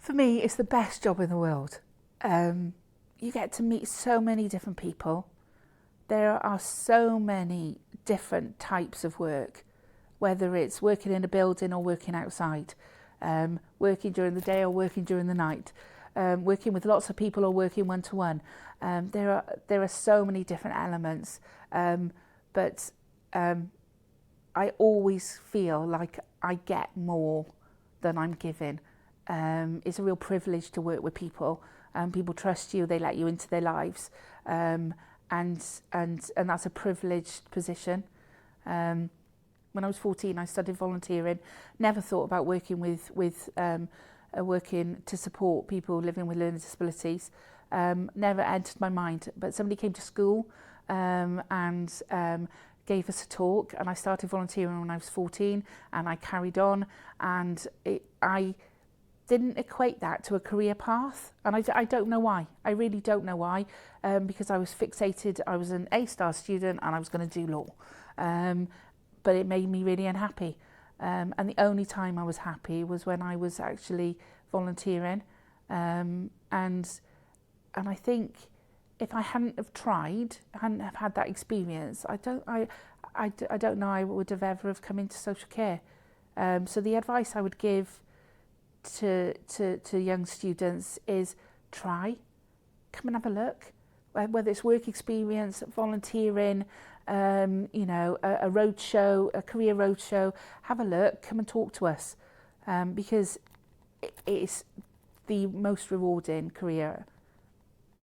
For me, it's the best job in the world. You get to meet so many different people. There are so many different types of work, whether it's working in a building or working outside, working during the day or working during the night, working with lots of people or working one-to-one. There are so many different elements, but I always feel like I get more than I'm given. It's a real privilege to work with people. People trust you, they let you into their lives, and that's a privileged position. When I was 14, I started volunteering. Never thought about working working to support people living with learning disabilities. Never entered my mind. But somebody came to school and gave us a talk, and I started volunteering when I was 14, and I carried on, and I didn't equate that to a career path, and I don't know why. I really don't know why, because I was fixated. I was an A-star student and I was going to do law, but it made me really unhappy, and the only time I was happy was when I was actually volunteering, and I think if I hadn't have tried, hadn't have had that experience, I don't know I would have ever have come into social care. So the advice I would give to young students is try, come and have a look, whether it's work experience, volunteering, a roadshow, a career roadshow. Have a look, come and talk to us, because it's the most rewarding career